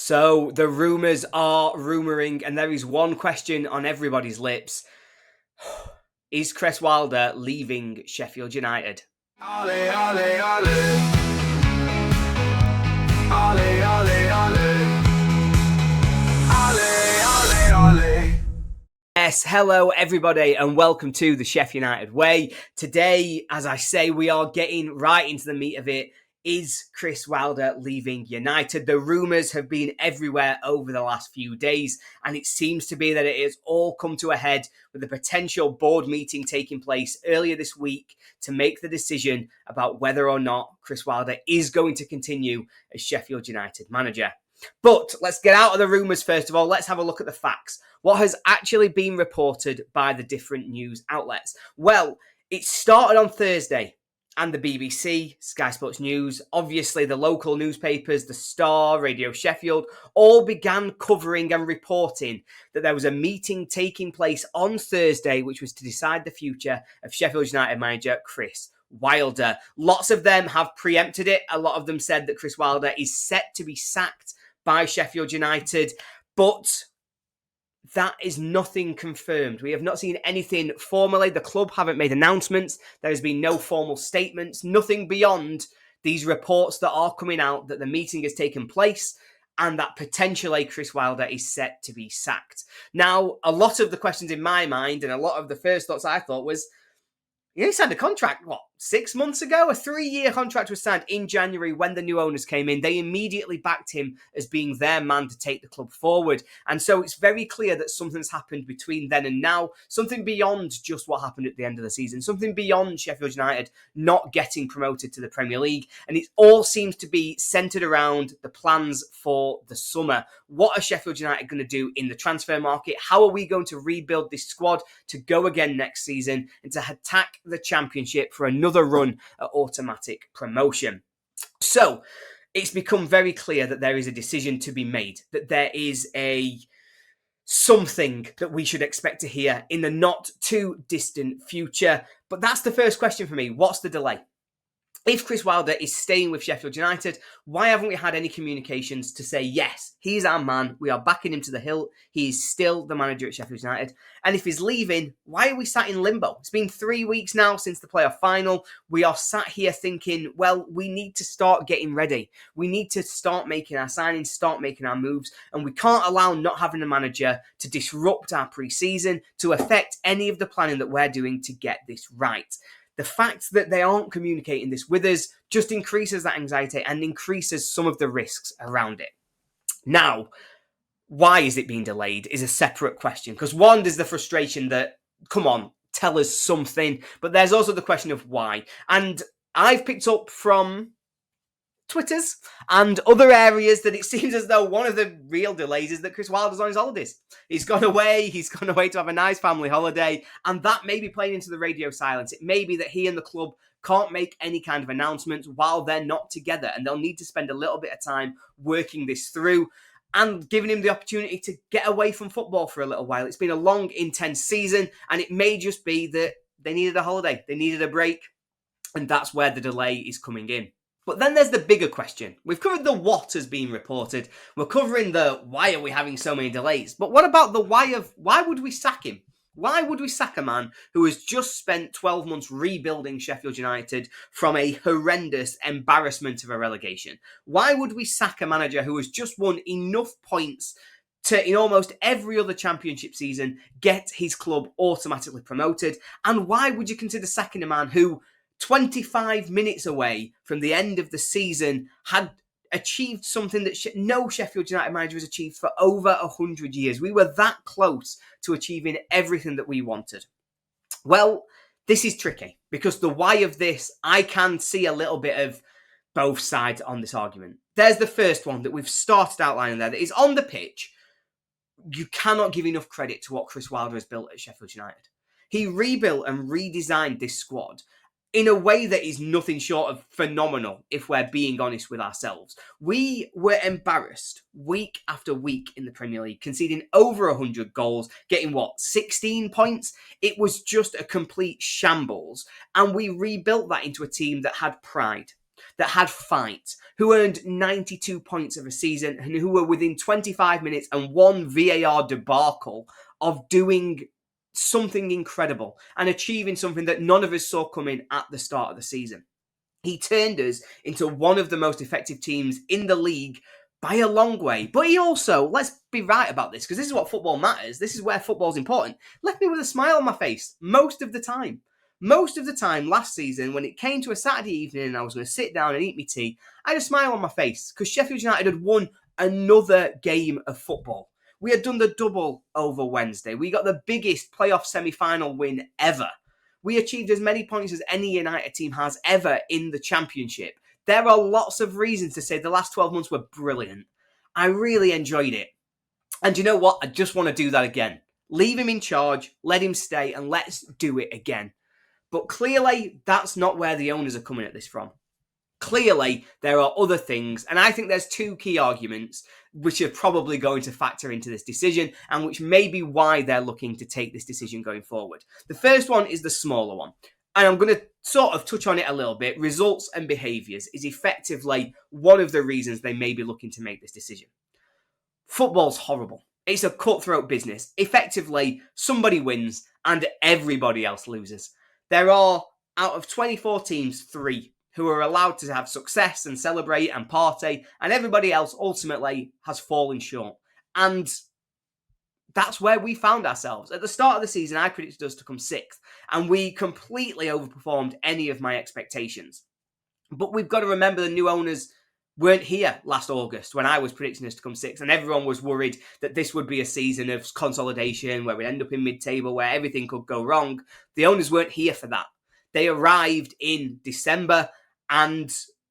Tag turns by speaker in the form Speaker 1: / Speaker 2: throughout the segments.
Speaker 1: So the rumours are rumouring, and there is one question on everybody's lips. Is 𝗬𝗏𝗏 leaving Sheffield United?
Speaker 2: Ole, ole, ole. Ole, ole, ole. Ole, ole, ole.
Speaker 1: Yes, hello everybody and welcome to the Sheff United Way. Today, as I say, we are getting right into the meat of it. Is 𝗬𝗏𝗏 leaving United? The rumours have been everywhere over the last few days, and it seems to be that it has all come to a head with a potential board meeting taking place earlier this week to make the decision about whether or not 𝗬𝗏𝗏 is going to continue as Sheffield United manager. But let's get out of the rumours first of all. Let's have a look at the facts. What has actually been reported by the different news outlets? Well, it started on Thursday. And the BBC, Sky Sports News, obviously the local newspapers, the Star, Radio Sheffield, all began covering and reporting that there was a meeting taking place on Thursday, which was to decide the future of Sheffield United manager 𝗬𝗏𝗏. Lots of them have preempted it. A lot of them said that 𝗬𝗏𝗏 is set to be sacked by Sheffield United, but that is nothing confirmed. We have not seen anything formally. The club haven't made announcements. There has been no formal statements, nothing beyond these reports that are coming out that the meeting has taken place and that potentially 𝗬𝗏𝗏 is set to be sacked. Now, a lot of the questions in my mind and a lot of the first thoughts I thought was, he signed a contract, 6 months ago? A 3-year contract was signed in January when the new owners came in. They immediately backed him as being their man to take the club forward. And so it's very clear that something's happened between then and now, something beyond just what happened at the end of the season, something beyond Sheffield United not getting promoted to the Premier League. And it all seems to be centred around the plans for the summer. What are Sheffield United going to do in the transfer market? How are we going to rebuild this squad to go again next season and to attack the Championship for another run at automatic promotion? So it's become very clear that there is a decision to be made, that there is something that we should expect to hear in the not too distant future. But that's the first question for me. What's the delay? If 𝗬𝗏𝗏𝗏 is staying with Sheffield United, why haven't we had any communications to say, yes, he's our man, we are backing him to the hilt, he's still the manager at Sheffield United? And if he's leaving, why are we sat in limbo? It's been 3 weeks now since the playoff final. We are sat here thinking, well, we need to start getting ready. We need to start making our signings, start making our moves, and we can't allow not having a manager to disrupt our pre-season, to affect any of the planning that we're doing to get this right. The fact that they aren't communicating this with us just increases that anxiety and increases some of the risks around it. Now, why is it being delayed is a separate question, because one, there's the frustration that, come on, tell us something, but there's also the question of why. And I've picked up from Twitters and other areas that it seems as though one of the real delays is that 𝗬𝗏𝗏𝗏's on his holidays. He's gone away to have a nice family holiday, and that may be playing into the radio silence. It may be that he and the club can't make any kind of announcements while they're not together, and they'll need to spend a little bit of time working this through and giving him the opportunity to get away from football for a little while. It's been a long, intense season, and it may just be that they needed a holiday, they needed a break, and that's where the delay is coming in. But then there's the bigger question. We've covered the what has been reported. We're covering the why are we having so many delays. But what about the why of why would we sack him? Why would we sack a man who has just spent 12 months rebuilding Sheffield United from a horrendous embarrassment of a relegation? Why would we sack a manager who has just won enough points to, in almost every other championship season, get his club automatically promoted? And why would you consider sacking a man who, 25 minutes away from the end of the season, had achieved something that no Sheffield United manager has achieved for over 100 years? We were that close to achieving everything that we wanted. Well, this is tricky, because the why of this, I can see a little bit of both sides on this argument. There's the first one that we've started outlining there, that is on the pitch. You cannot give enough credit to what 𝗬𝗏𝗏𝗏 has built at Sheffield United. He rebuilt and redesigned this squad in a way that is nothing short of phenomenal, if we're being honest with ourselves. We were embarrassed week after week in the Premier League, conceding over 100 goals, getting 16 points? It was just a complete shambles. And we rebuilt that into a team that had pride. that had fight, who earned 92 points of a season, and who were within 25 minutes and one VAR debacle of doing something incredible and achieving something that none of us saw coming at the start of the season. He turned us into one of the most effective teams in the league by a long way. But he also, let's be right about this, because this is what football matters. This is where football's important. Left me with a smile on my face most of the time. Most of the time last season, when it came to a Saturday evening and I was going to sit down and eat my tea, I had a smile on my face because Sheffield United had won another game of football. We had done the double over Wednesday. We got the biggest playoff semi-final win ever. We achieved as many points as any United team has ever in the Championship. There are lots of reasons to say the last 12 months were brilliant. I really enjoyed it. And you know what? I just want to do that again. Leave him in charge, let him stay, and let's do it again. But clearly, that's not where the owners are coming at this from. Clearly, there are other things, and I think there's two key arguments which are probably going to factor into this decision and which may be why they're looking to take this decision going forward. The first one is the smaller one, and I'm going to sort of touch on it a little bit. Results and behaviours is effectively one of the reasons they may be looking to make this decision. Football's horrible. It's a cutthroat business. Effectively, somebody wins and everybody else loses. There are, out of 24 teams, 3 who are allowed to have success and celebrate and party, and everybody else ultimately has fallen short. And that's where we found ourselves. At the start of the season, I predicted us to come 6th, and we completely overperformed any of my expectations. But we've got to remember the new owners weren't here last August when I was predicting us to come 6th, and everyone was worried that this would be a season of consolidation where we'd end up in mid-table, where everything could go wrong. The owners weren't here for that. They arrived in December, and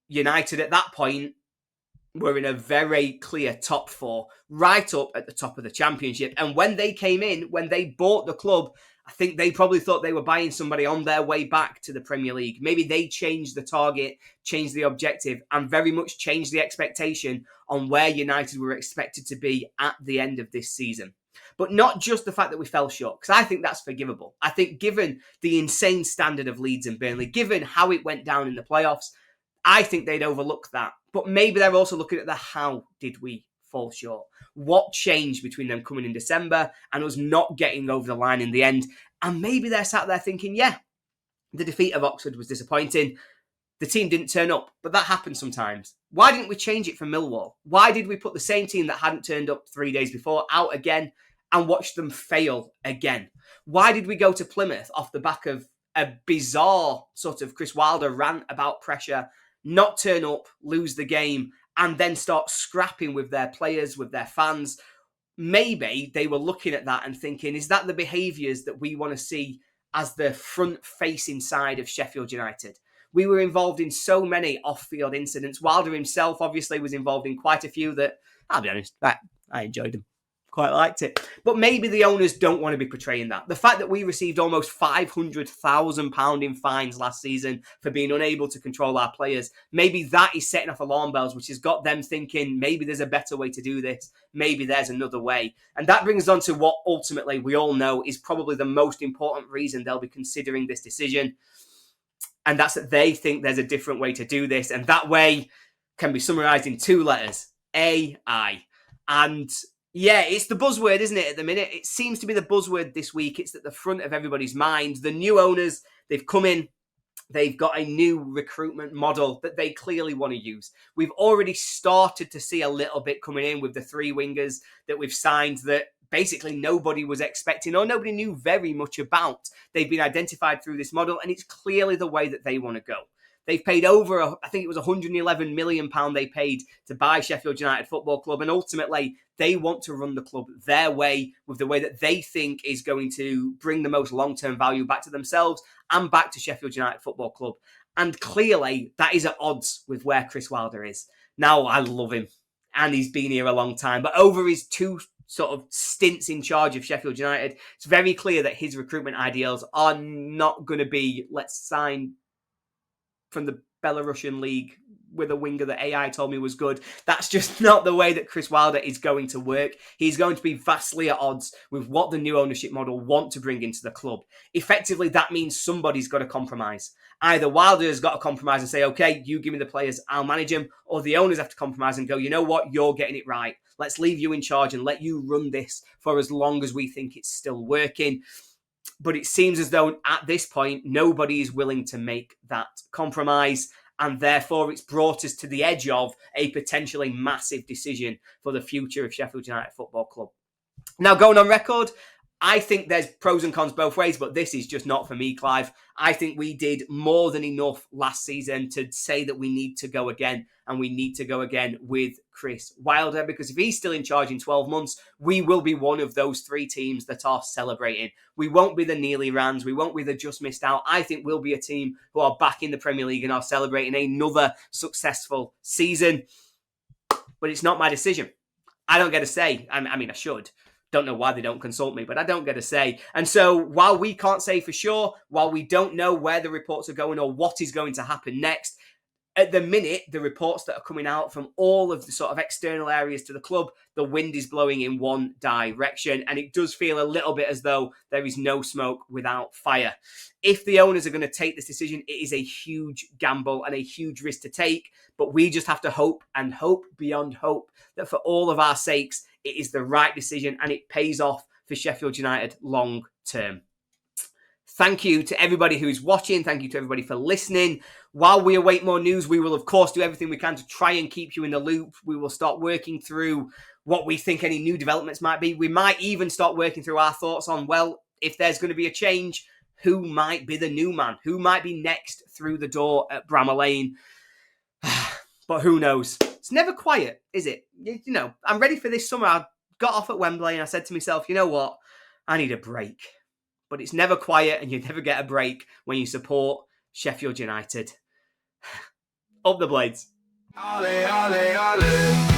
Speaker 1: United at that point were in a very clear top 4, right up at the top of the Championship. And when they came in, when they bought the club, I think they probably thought they were buying somebody on their way back to the Premier League. Maybe they changed the target, changed the objective, and very much changed the expectation on where United were expected to be at the end of this season. But not just the fact that we fell short, because I think that's forgivable. I think given the insane standard of Leeds and Burnley, given how it went down in the playoffs, I think they'd overlook that. But maybe they're also looking at the how did we fall short? What changed between them coming in December and us not getting over the line in the end? And maybe they're sat there thinking, yeah, the defeat of Oxford was disappointing. The team didn't turn up, but that happens sometimes. Why didn't we change it from Millwall? Why did we put the same team that hadn't turned up 3 days before out again and watch them fail again? Why did we go to Plymouth off the back of a bizarre sort of Chris Wilder rant about pressure, not turn up, lose the game, and then start scrapping with their players, with their fans? Maybe they were looking at that and thinking, is that the behaviours that we want to see as the front-facing side of Sheffield United? We were involved in so many off-field incidents. Wilder himself obviously was involved in quite a few that, I'll be honest, I enjoyed them. Quite liked it. But maybe the owners don't want to be portraying that. The fact that we received almost £500,000 in fines last season for being unable to control our players, maybe that is setting off alarm bells, which has got them thinking maybe there's a better way to do this. Maybe there's another way. And that brings us on to what ultimately we all know is probably the most important reason they'll be considering this decision. And that's that they think there's a different way to do this. And that way can be summarised in 2 letters. AI. And yeah, it's the buzzword, isn't it, at the minute? It seems to be the buzzword this week. It's at the front of everybody's mind. The new owners, they've come in. They've got a new recruitment model that they clearly want to use. We've already started to see a little bit coming in with the 3 wingers that we've signed that basically nobody was expecting or nobody knew very much about. They've been identified through this model, and it's clearly the way that they want to go. They've paid over, I think it was £111 million they paid to buy Sheffield United Football Club, and ultimately they want to run the club their way with the way that they think is going to bring the most long-term value back to themselves and back to Sheffield United Football Club. And clearly that is at odds with where Chris Wilder is. Now, I love him, and he's been here a long time, but over his 2 sort of stints in charge of Sheffield United, it's very clear that his recruitment ideals are not going to be, let's sign from the Belarusian league with a winger that AI told me was good. That's just not the way that Chris Wilder is going to work. He's going to be vastly at odds with what the new ownership model want to bring into the club. Effectively, that means somebody's got to compromise. Either Wilder has got to compromise and say, okay, you give me the players, I'll manage them, or the owners have to compromise and go, you know what, you're getting it right. Let's leave you in charge and let you run this for as long as we think it's still working. But it seems as though at this point, nobody is willing to make that compromise. And therefore, it's brought us to the edge of a potentially massive decision for the future of Sheffield United Football Club. Now, going on record, I think there's pros and cons both ways, but this is just not for me, Clive. I think we did more than enough last season to say that we need to go again, and we need to go again with Chris Wilder, because if he's still in charge in 12 months, we will be one of those 3 teams that are celebrating. We won't be the nearly rans. We won't be the just missed out. I think we'll be a team who are back in the Premier League and are celebrating another successful season. But it's not my decision. I don't get a say. I mean, I should. Don't know why they don't consult me, but I don't get a say. And so while we can't say for sure, while we don't know where the reports are going or what is going to happen next, at the minute, the reports that are coming out from all of the sort of external areas to the club, the wind is blowing in one direction. And it does feel a little bit as though there is no smoke without fire. If the owners are going to take this decision, it is a huge gamble and a huge risk to take. But we just have to hope and hope beyond hope that for all of our sakes, it is the right decision and it pays off for Sheffield United long term. Thank you to everybody who's watching. Thank you to everybody for listening. While we await more news, we will, of course, do everything we can to try and keep you in the loop. We will start working through what we think any new developments might be. We might even start working through our thoughts on, well, if there's going to be a change, who might be the new man? Who might be next through the door at Bramall Lane? But who knows? It's never quiet, is it? You know, I'm ready for this summer. I got off at Wembley and I said to myself, you know what? I need a break. But it's never quiet and you never get a break when you support Sheffield United. Up the Blades.
Speaker 2: Ollie, ollie, ollie.